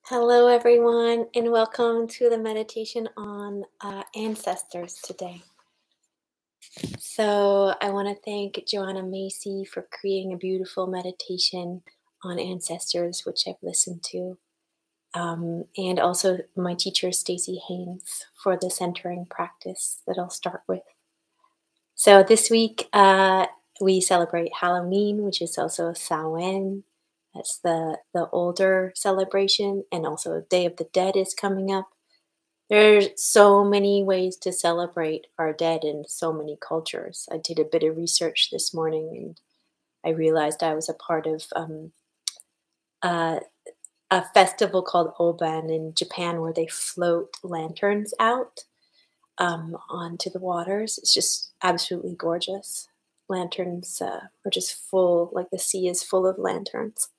Hello, everyone, and welcome to the meditation on ancestors today. So, I want to thank Joanna Macy for creating a beautiful meditation on ancestors, which I've listened to, and also my teacher, Stacey Haynes, for the centering practice that I'll start with. So, this week we celebrate Halloween, which is also Samhain. That's the older celebration, and also Day of the Dead is coming up. There's so many ways to celebrate our dead in so many cultures. I did a bit of research this morning, and I realized I was a part of uh, a festival called Oban in Japan where they float lanterns out onto the waters. It's just absolutely gorgeous. Lanterns are just full, like the sea is full of lanterns.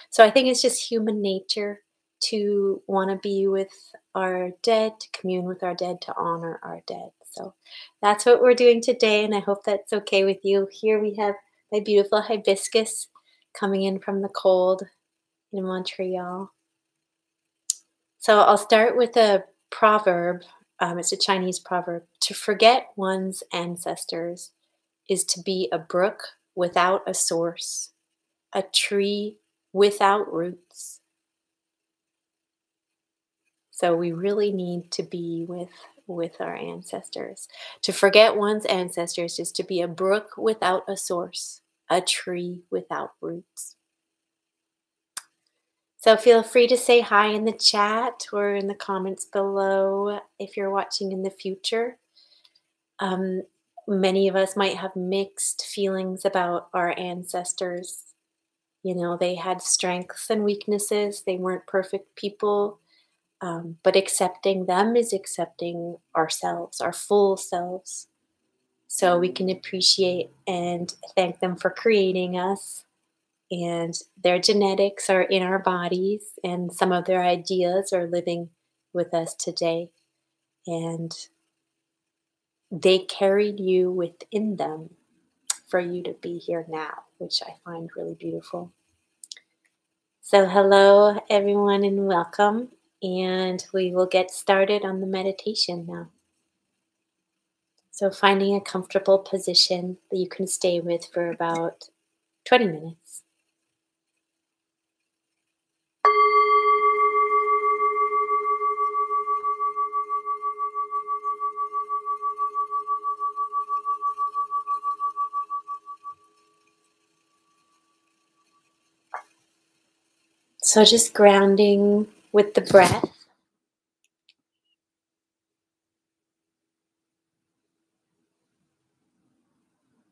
So I think it's just human nature to want to be with our dead, to commune with our dead, to honor our dead. So that's what we're doing today, and I hope that's okay with you. Here we have my beautiful hibiscus coming in from the cold in Montreal. So I'll start with a proverb. It's a Chinese proverb. To forget one's ancestors is to be a brook without a source, a tree without roots. So we really need to be with our ancestors. To forget one's ancestors is to be a brook without a source, a tree without roots. So feel free to say hi in the chat or in the comments below if you're watching in the future. Um, Many of us might have mixed feelings about our ancestors. You know, they had strengths and weaknesses. They weren't perfect people. But accepting them is accepting ourselves, our full selves. So we can appreciate and thank them for creating us. And their genetics are in our bodies, and some of their ideas are living with us today. And they carried you within them for you to be here now, which I find really beautiful. So, hello, everyone, and welcome. And we will get started on the meditation now. So, finding a comfortable position that you can stay with for about 20 minutes. So, just grounding with the breath.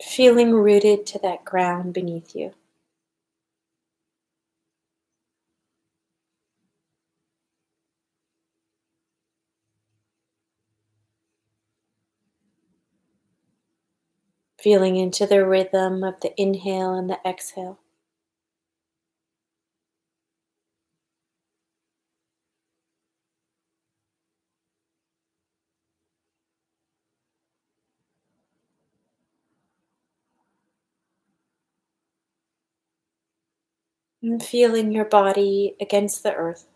Feeling rooted to that ground beneath you. Feeling into the rhythm of the inhale and the exhale. And feeling your body against the earth.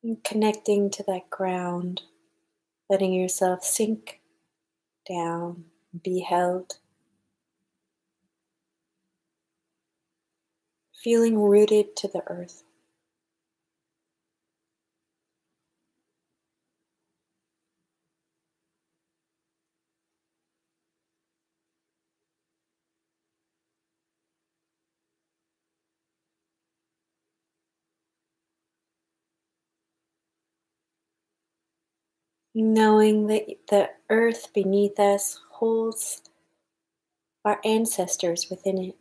And connecting to that ground. Letting yourself sink down, be held. Feeling rooted to the earth. Knowing that the earth beneath us holds our ancestors within it.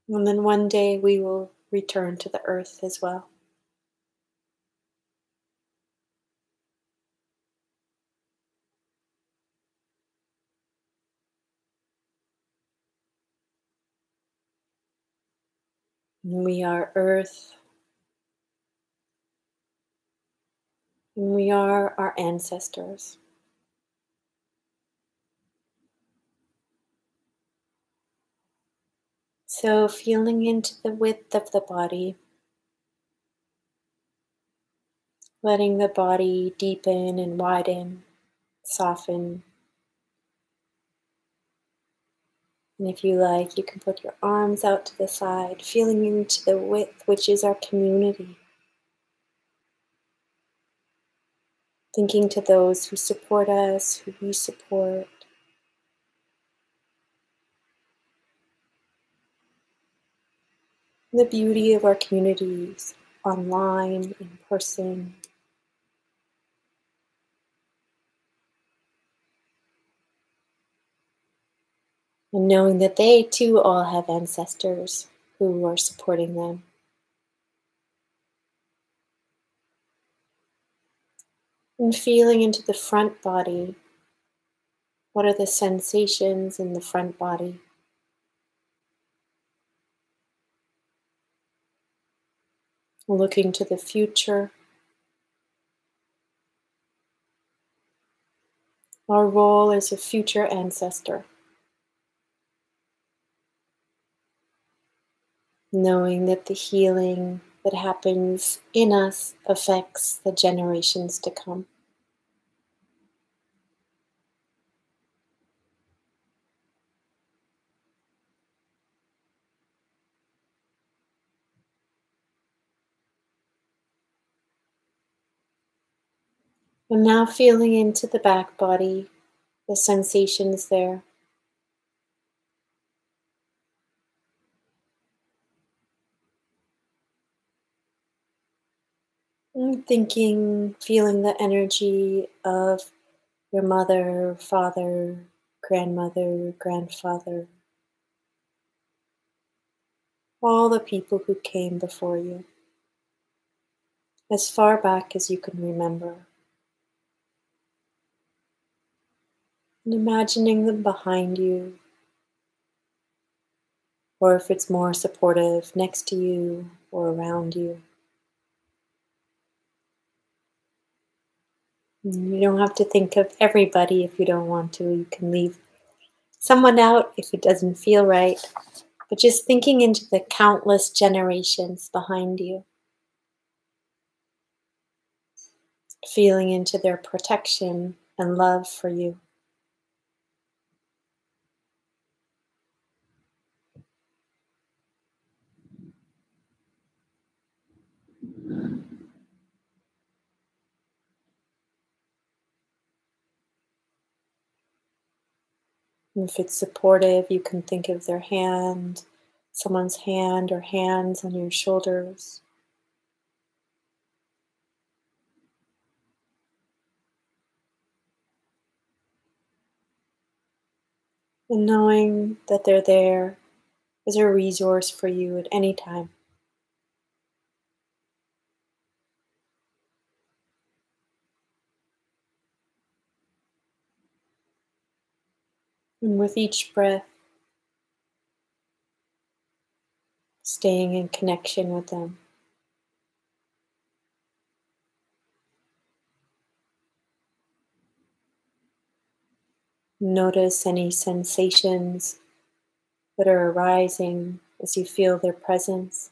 And then one day we will return to the earth as well. We are earth, and we are our ancestors. So feeling into the width of the body, letting the body deepen and widen, soften. And if you like, you can put your arms out to the side, feeling into the width, which is our community. Thinking to those who support us, who we support. The beauty of our communities, online, in person. And knowing that they too all have ancestors who are supporting them. And feeling into the front body. What are the sensations in the front body? Looking to the future. Our role as a future ancestor. Knowing that the healing that happens in us affects the generations to come. And now feeling into the back body, the sensations there. And thinking, feeling the energy of your mother, father, grandmother, grandfather, all the people who came before you, as far back as you can remember. And imagining them behind you, or if it's more supportive, next to you or around you. And you don't have to think of everybody if you don't want to. You can leave someone out if it doesn't feel right. But just thinking into the countless generations behind you, feeling into their protection and love for you. And if it's supportive, you can think of their hand, someone's hand or hands on your shoulders. And knowing that they're there as a resource for you at any time. And with each breath, staying in connection with them. Notice any sensations that are arising as you feel their presence.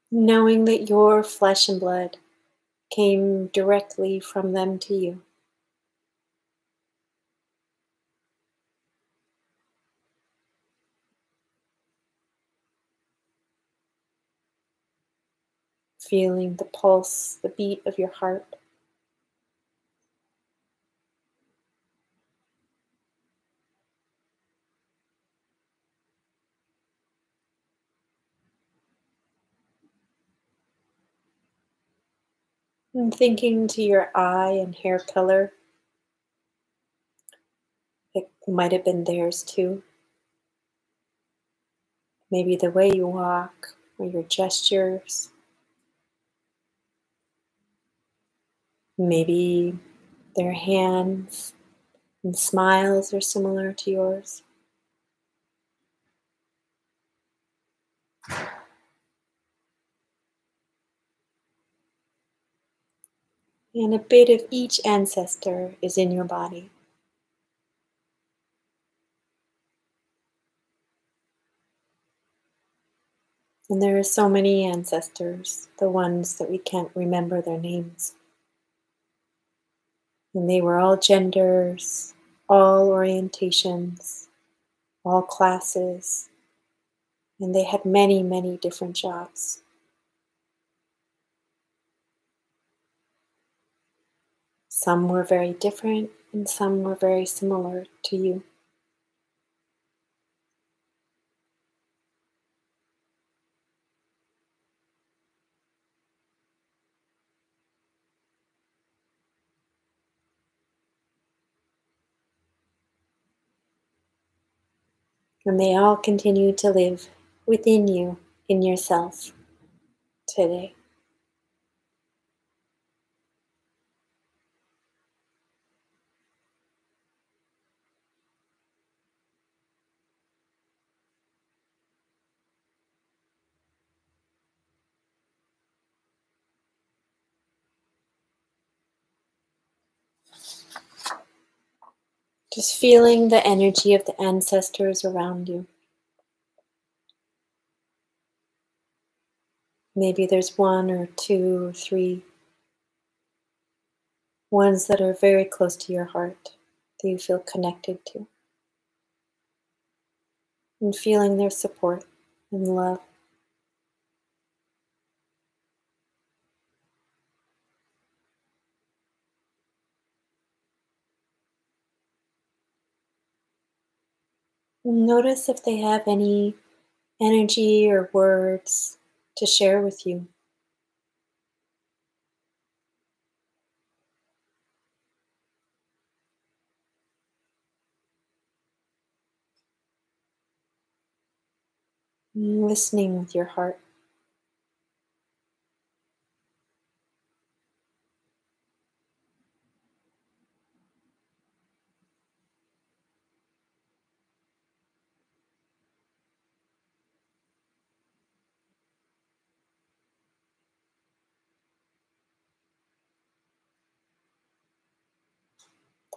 Knowing that your flesh and blood came directly from them to you. Feeling the pulse, the beat of your heart. And thinking to your eye and hair color, it might have been theirs too. Maybe the way you walk or your gestures. Maybe their hands and smiles are similar to yours. And a bit of each ancestor is in your body. And there are so many ancestors, the ones that we can't remember their names. And they were all genders, all orientations, all classes, and they had many, many different jobs. Some were very different, and some were very similar to you. And they all continue to live within you, in yourself, today. Just feeling the energy of the ancestors around you. Maybe there's one or two or three ones that are very close to your heart that you feel connected to. And feeling their support and love. Notice if they have any energy or words to share with you. Listening with your heart.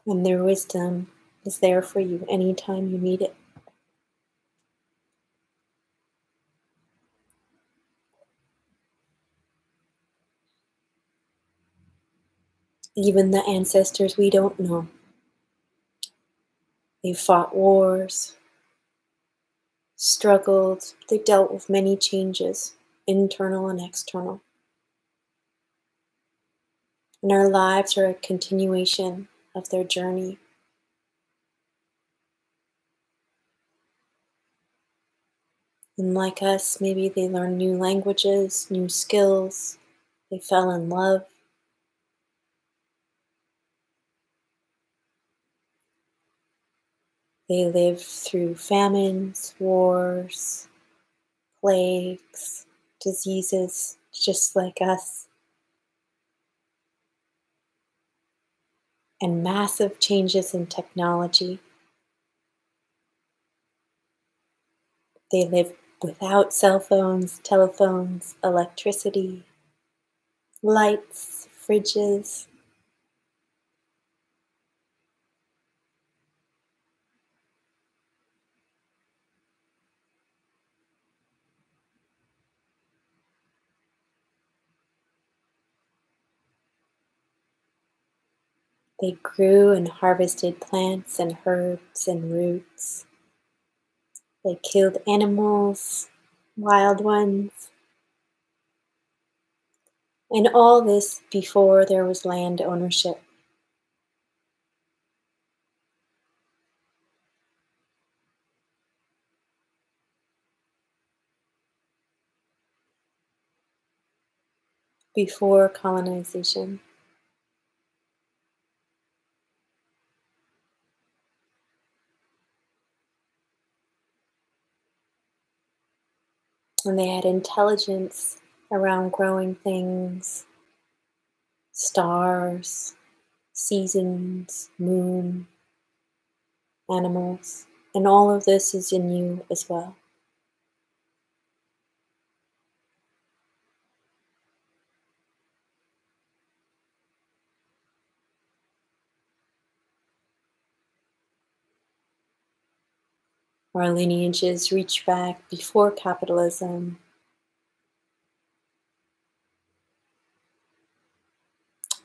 And their wisdom is there for you anytime you need it. Even the ancestors we don't know. They fought wars, struggled, they dealt with many changes, internal and external. And our lives are a continuation of their journey. And like us, maybe they learned new languages, new skills, they fell in love. They lived through famines, wars, plagues, diseases, just like us, and massive changes in technology. They lived without cell phones, telephones, electricity, lights, fridges. They grew and harvested plants and herbs and roots. They killed animals, wild ones, and all this before there was land ownership. Before colonization. And they had intelligence around growing things, stars, seasons, moon, animals, and all of this is in you as well. Our lineages reach back before capitalism,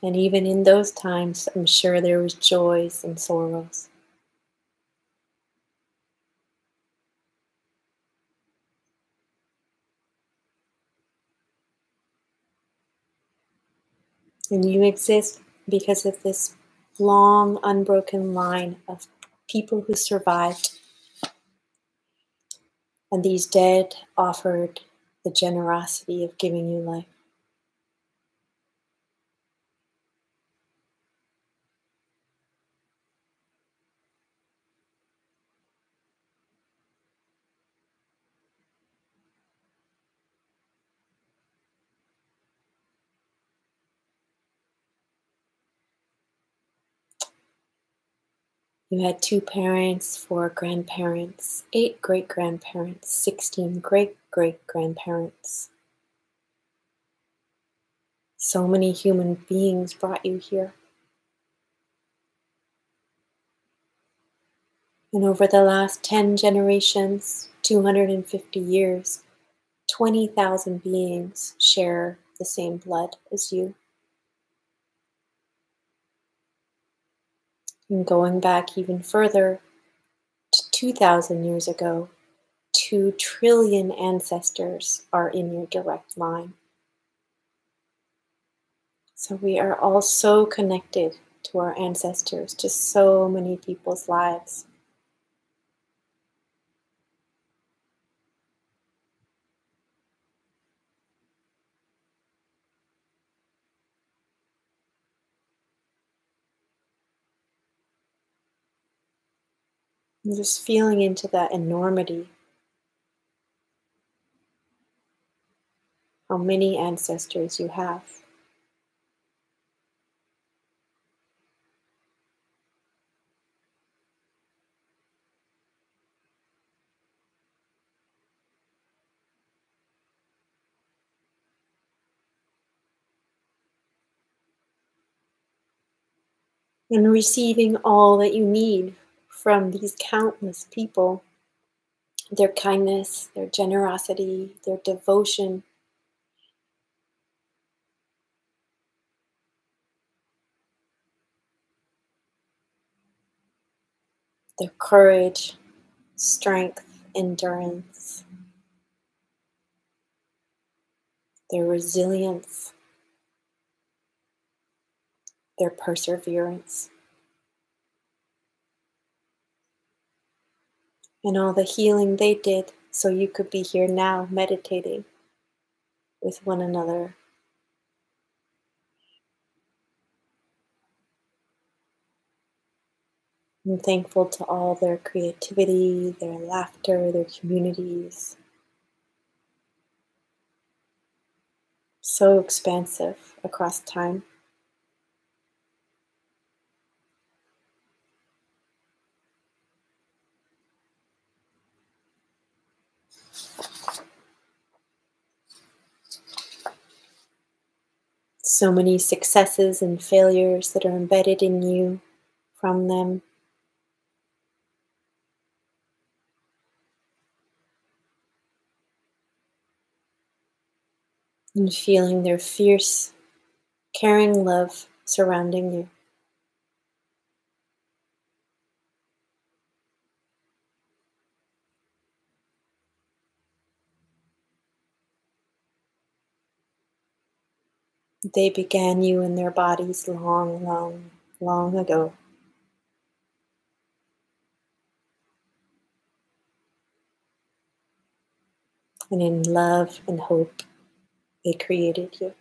and even in those times, I'm sure there was joys and sorrows. And you exist because of this long, unbroken line of people who survived. And these dead offered the generosity of giving you life. You had 2 parents, 4 grandparents, 8 great-grandparents, 16 great-great-grandparents. So many human beings brought you here. And over the last 10 generations, 250 years, 20,000 beings share the same blood as you. And going back even further to 2,000 years ago, 2 trillion ancestors are in your direct line. So we are all so connected to our ancestors, to so many people's lives. And just feeling into that enormity. How many ancestors you have. And receiving all that you need from these countless people. Their kindness, their generosity, their devotion. Their courage, strength, endurance. Their resilience. Their perseverance. And all the healing they did so you could be here now meditating with one another. I'm thankful to all their creativity, their laughter, their communities. So expansive across time. So many successes and failures that are embedded in you from them. And feeling their fierce, caring love surrounding you. They began you in their bodies long, long, long ago. And in love and hope, they created you.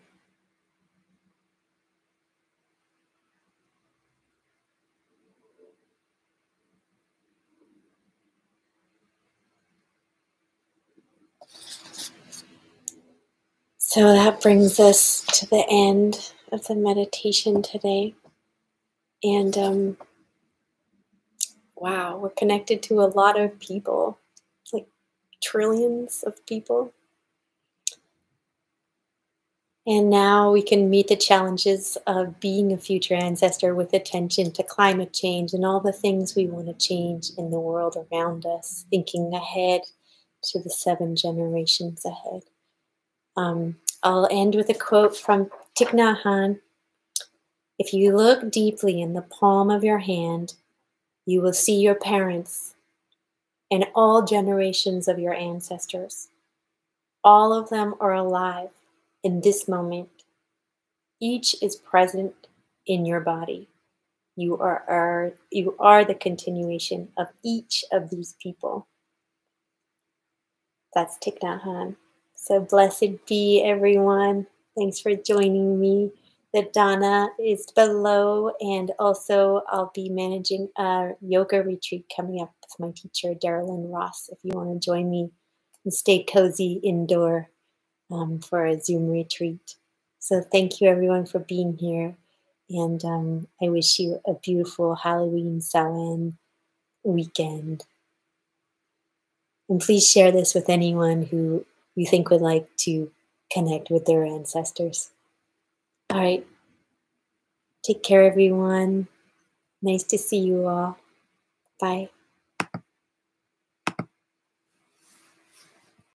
So that brings us to the end of the meditation today. And wow, we're connected to a lot of people, like trillions of people. And now we can meet the challenges of being a future ancestor with attention to climate change and all the things we want to change in the world around us, thinking ahead to the 7 generations ahead. I'll end with a quote from Thich Nhat. If you look deeply in the palm of your hand, you will see your parents and all generations of your ancestors. All of them are alive in this moment. Each is present in your body. You are the continuation of each of these people. That's Thich Nhat Hanh. So blessed be everyone. Thanks for joining me. The Dana is below, and also I'll be managing a yoga retreat coming up with my teacher, Darylyn Ross, if you want to join me and stay cozy indoor for a Zoom retreat. So thank you everyone for being here, and I wish you a beautiful Halloween Samhain weekend. And please share this with anyone who you think would like to connect with their ancestors. All right. Take care, everyone. Nice to see you all. Bye.